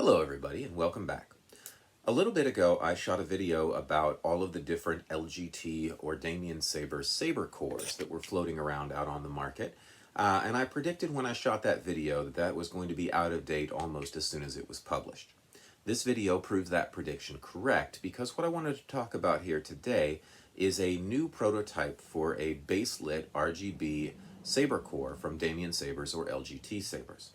Hello everybody and welcome back. A little bit ago I shot a video about all of the different LGT or Damien Sabers saber cores that were floating around out on the market. And I predicted when I shot that video that that was going to be out of date almost as soon as it was published. This video proves that prediction correct because what I wanted to talk about here today is a new prototype for a baselit RGB saber core from Damien Sabers or LGT Sabers.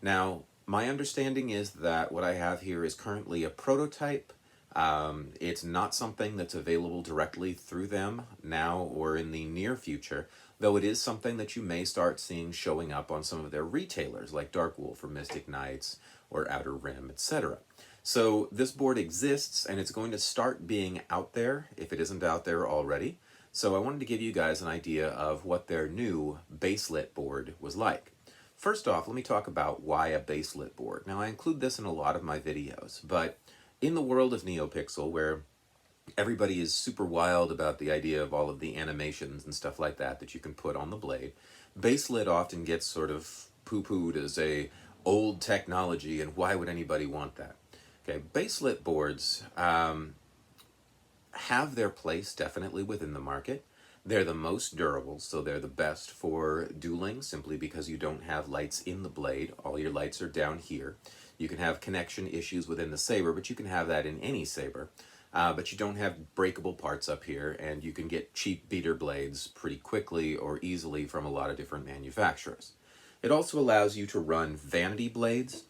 Now, my understanding is that what I have here is currently a prototype. It's not something that's available directly through them now or in the near future, though it is something that you may start seeing showing up on some of their retailers like Darkwolf or Mystic Knights or Outer Rim, etc. So this board exists and it's going to start being out there if it isn't out there already. So I wanted to give you guys an idea of what their new baselit board was like. First off, let me talk about why a baselit board. Now, I include this in a lot of my videos, but in the world of NeoPixel, where everybody is super wild about the idea of all of the animations and stuff like that that you can put on the blade, baselit often gets sort of poo-pooed as a old technology, and why would anybody want that? Okay, baselit boards have their place definitely within the market. They're the most durable, so they're the best for dueling simply because you don't have lights in the blade. All your lights are down here. You can have connection issues within the saber, but you can have that in any saber. But you don't have breakable parts up here, and you can get cheap beater blades pretty quickly or easily from a lot of different manufacturers. It also allows you to run vanity blades.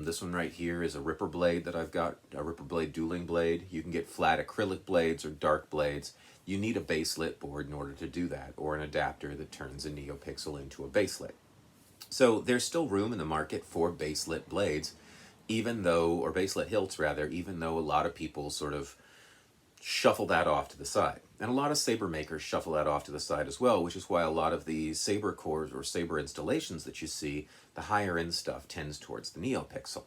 This one right here is a Ripper blade that I've got, a Ripper blade dueling blade. You can get flat acrylic blades or dark blades. You need a baselit board in order to do that, or an adapter that turns a NeoPixel into a baselit. So there's still room in the market for baselit blades, even though, or baselit hilts rather, even though a lot of people sort of shuffle that off to the side. And a lot of saber makers shuffle that off to the side as well, which is why a lot of the saber cores or saber installations that you see, the higher end stuff tends towards the NeoPixel.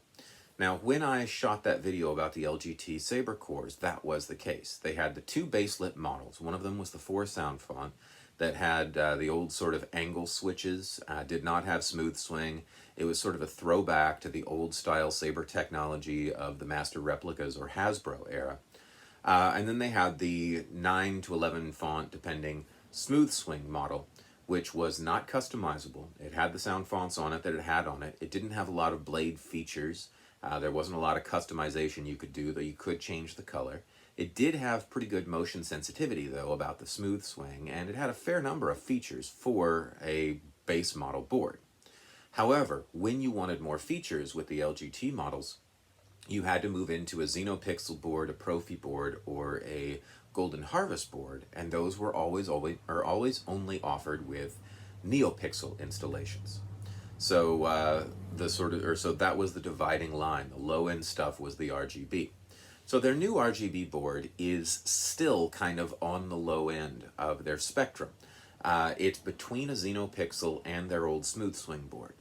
Now, when I shot that video about the LGT Saber cores, that was the case. They had the two baselit models. One of them was the 4 sound font that had the old sort of angle switches, did not have smooth swing. It was sort of a throwback to the old style saber technology of the Master Replicas or Hasbro era. And then they had the 9 to 11 font, depending, smooth swing model, which was not customizable. It had the sound fonts on it that it had on it. It didn't have a lot of blade features. There wasn't a lot of customization you could do, though you could change the color. It did have pretty good motion sensitivity, though, about the smooth swing, and it had a fair number of features for a base model board. However, when you wanted more features with the LGT models, you had to move into a xenopixel board, a Profi board, or a Golden Harvest board, and those were always only offered with NeoPixel installations. So so that was the dividing line. The low-end stuff was the RGB. So their new RGB board is still kind of on the low end of their spectrum. It's between a xenopixel and their old smooth swing board.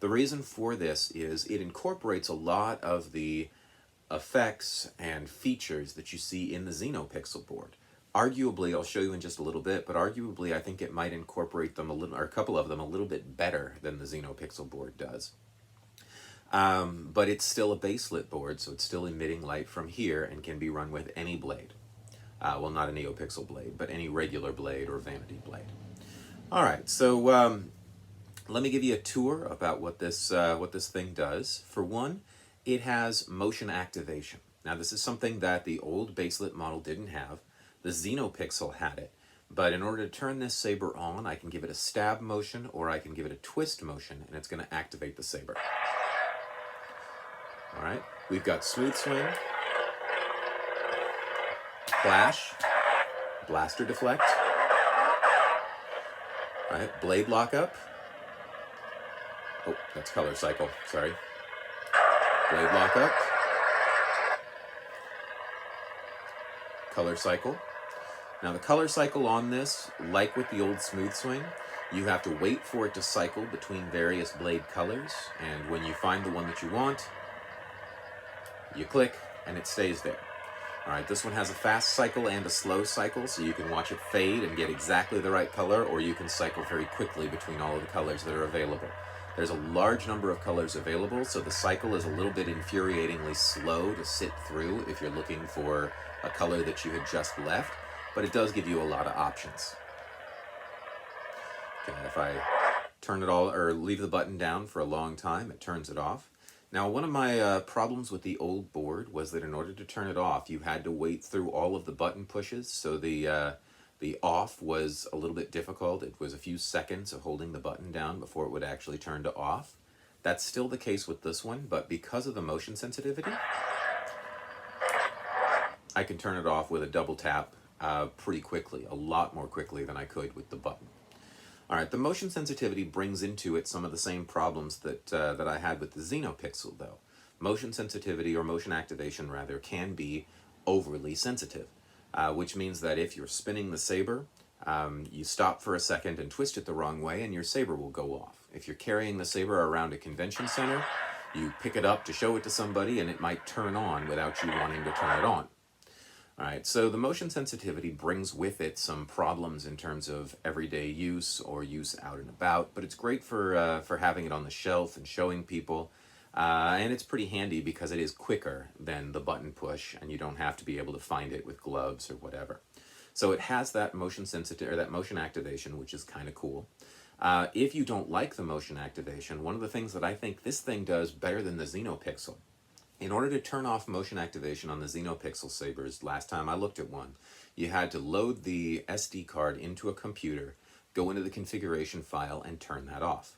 The reason for this is it incorporates a lot of the effects and features that you see in the xenopixel board. Arguably, I'll show you in just a little bit, but arguably I think it might incorporate them a little, or a couple of them, a little bit better than the xenopixel board does. But it's still a baselit board, so it's still emitting light from here and can be run with any blade. Well, not a NeoPixel blade, but any regular blade or vanity blade. All right, so let me give you a tour about what this thing does. For one, it has motion activation. Now, this is something that the old baselit model didn't have. The xenopixel had it, but in order to turn this saber on, I can give it a stab motion or I can give it a twist motion, and it's going to activate the saber. All right, we've got smooth swing, flash, blaster deflect, all right, blade lockup. Oh, that's color cycle, sorry. Blade lockup, color cycle. Now the color cycle on this, like with the old smooth swing, you have to wait for it to cycle between various blade colors, and when you find the one that you want, you click and it stays there. Alright, this one has a fast cycle and a slow cycle, so you can watch it fade and get exactly the right color, or you can cycle very quickly between all of the colors that are available. There's a large number of colors available, so the cycle is a little bit infuriatingly slow to sit through if you're looking for a color that you had just left, but it does give you a lot of options. Okay, if I turn it all, or leave the button down for a long time, it turns it off. Now, one of my problems with the old board was that in order to turn it off, you had to wait through all of the button pushes, so the off was a little bit difficult. It was a few seconds of holding the button down before it would actually turn to off. That's still the case with this one, but because of the motion sensitivity, I can turn it off with a double tap pretty quickly, a lot more quickly than I could with the button. All right, the motion sensitivity brings into it some of the same problems that I had with the xenopixel, though. Motion sensitivity, or motion activation rather, can be overly sensitive, which means that if you're spinning the saber, you stop for a second and twist it the wrong way and your saber will go off. If you're carrying the saber around a convention center, you pick it up to show it to somebody and it might turn on without you wanting to turn it on. All right, so the motion sensitivity brings with it some problems in terms of everyday use or use out and about, but it's great for having it on the shelf and showing people, and it's pretty handy because it is quicker than the button push, and you don't have to be able to find it with gloves or whatever. So it has that motion sensitivity, or that motion activation, which is kind of cool. If you don't like the motion activation, one of the things that I think this thing does better than the xenopixel. In order to turn off motion activation on the xenopixel sabers, last time I looked at one, you had to load the SD card into a computer, go into the configuration file, and turn that off.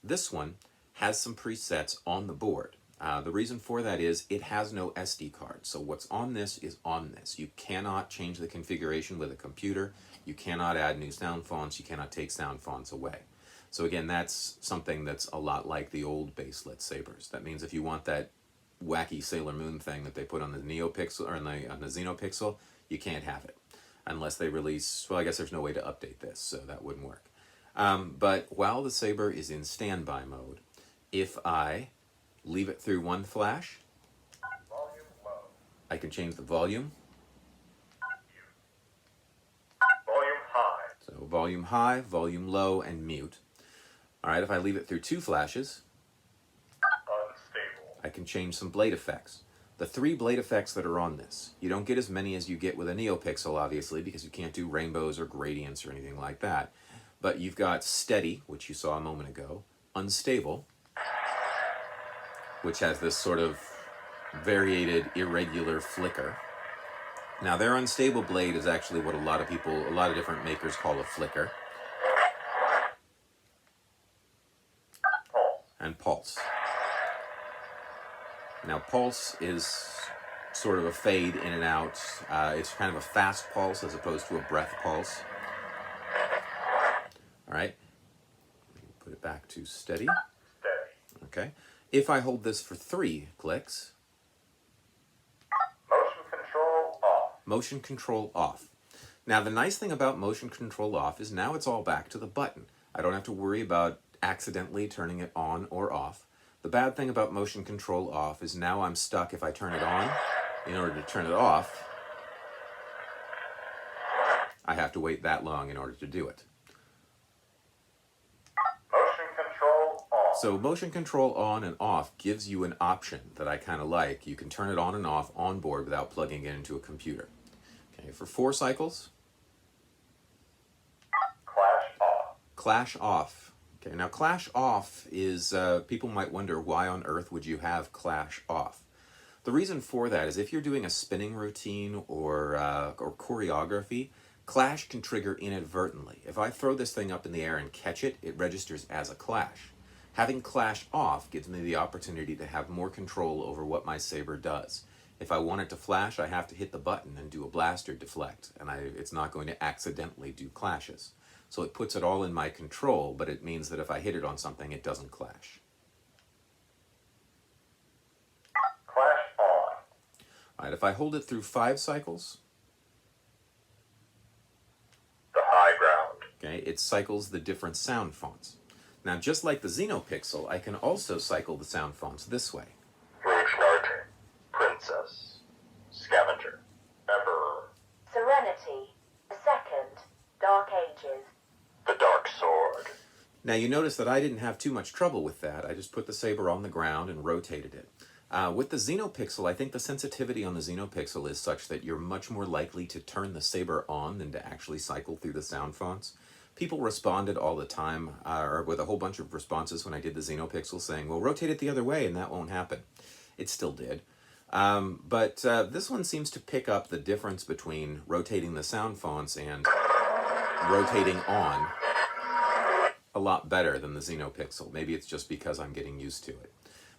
This one has some presets on the board. The reason for that is it has no SD card, so what's on this is on this. You cannot change the configuration with a computer, you cannot add new sound fonts, you cannot take sound fonts away. So again, that's something that's a lot like the old baselit sabers. That means if you want that wacky Sailor Moon thing that they put on the NeoPixel or on the xenopixel, you can't have it unless they release, well, I guess there's no way to update this, so that wouldn't work. But while the saber is in standby mode, if I leave it through one flash, I can change the volume. Volume high. So volume high, volume low, and mute. All right, if I leave it through two flashes, I can change some blade effects. The 3 blade effects that are on this, you don't get as many as you get with a NeoPixel, obviously, because you can't do rainbows or gradients or anything like that. But you've got steady, which you saw a moment ago, unstable, which has this sort of variated, irregular flicker. Now, their unstable blade is actually what a lot of different makers call a flicker. And pulse. Now, pulse is sort of a fade in and out. It's kind of a fast pulse as opposed to a breath pulse. All right. Put it back to steady. Steady. Okay. If I hold this for 3 clicks. Motion control off. Motion control off. Now, the nice thing about motion control off is now it's all back to the button. I don't have to worry about accidentally turning it on or off. The bad thing about motion control off is now I'm stuck if I turn it on. In order to turn it off, I have to wait that long in order to do it. Motion control off. So motion control on and off gives you an option that I kind of like. You can turn it on and off on board without plugging it into a computer. Okay, for 4 cycles. Clash off. Clash off. Okay, now clash off is, people might wonder why on earth would you have clash off? The reason for that is if you're doing a spinning routine or choreography, clash can trigger inadvertently. If I throw this thing up in the air and catch it, it registers as a clash. Having clash off gives me the opportunity to have more control over what my saber does. If I want it to flash, I have to hit the button and do a blast or deflect, and it's not going to accidentally do clashes. So it puts it all in my control, but it means that if I hit it on something, it doesn't clash. Clash on. All right, if I hold it through 5 cycles, The high ground. okay, it cycles the different sound fonts. Now, just like the xenopixel, I can also cycle the sound fonts this way. Rouge Princess. Scavenger. Emperor. Serenity. A second. Dark Ages. The Dark Sword. Now you notice that I didn't have too much trouble with that. I just put the saber on the ground and rotated it. With the xenopixel, I think the sensitivity on the xenopixel is such that you're much more likely to turn the saber on than to actually cycle through the sound fonts. People responded all the time, or with a whole bunch of responses when I did the xenopixel saying, well, rotate it the other way and that won't happen. It still did. But this one seems to pick up the difference between rotating the sound fonts and rotating on a lot better than the xenopixel. Maybe it's just because I'm getting used to it.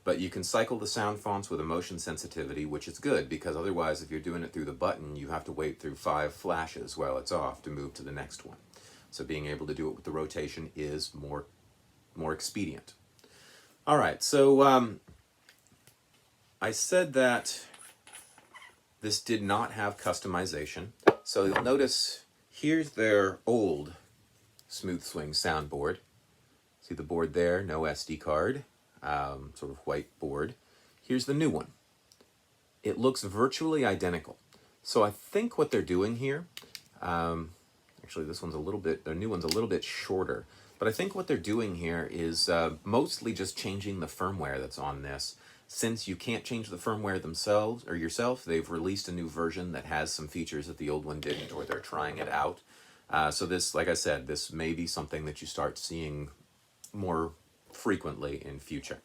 But you can cycle the sound fonts with a motion sensitivity, which is good, because otherwise if you're doing it through the button, you have to wait through 5 flashes while it's off to move to the next one. So being able to do it with the rotation is more expedient. All right, so I said that this did not have customization. So you'll notice here's their old smoothswing soundboard. See the board there, no SD card, sort of white board. Here's the new one. It looks virtually identical. So I think what they're doing here, actually this one's a little bit, their new one's a little bit shorter, but I think what they're doing here is mostly just changing the firmware that's on this. Since you can't change the firmware themselves or yourself, they've released a new version that has some features that the old one didn't, or they're trying it out. So this, like I said, this may be something that you start seeing more frequently in future.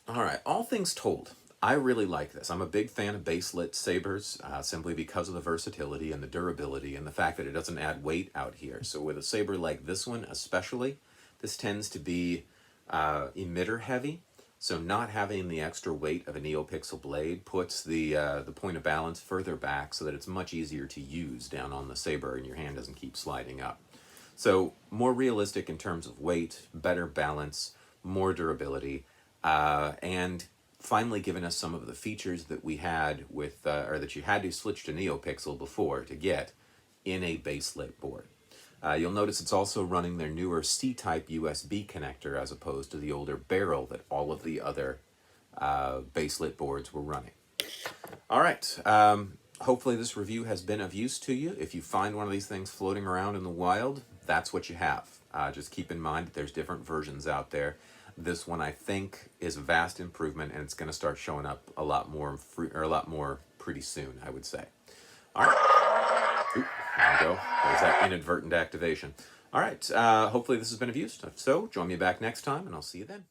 All right, all things told, I really like this. I'm a big fan of baselit sabers simply because of the versatility and the durability and the fact that it doesn't add weight out here. So with a saber like this one especially, this tends to be emitter heavy. So not having the extra weight of a neopixel blade puts the point of balance further back so that it's much easier to use down on the saber and your hand doesn't keep sliding up. So more realistic in terms of weight, better balance, more durability, and finally giving us some of the features that we had with, or that you had to switch to neopixel before to get in a baselit board. You'll notice it's also running their newer C-type USB connector as opposed to the older barrel that all of the other baselit boards were running. All right, hopefully this review has been of use to you. If you find one of these things floating around in the wild, that's what you have. Just keep in mind that there's different versions out there. This one I think is a vast improvement, and it's going to start showing up a lot more pretty soon, I would say. All right. Oop, there we go. There's that inadvertent activation. All right. Hopefully this has been of use. If so, join me back next time, and I'll see you then.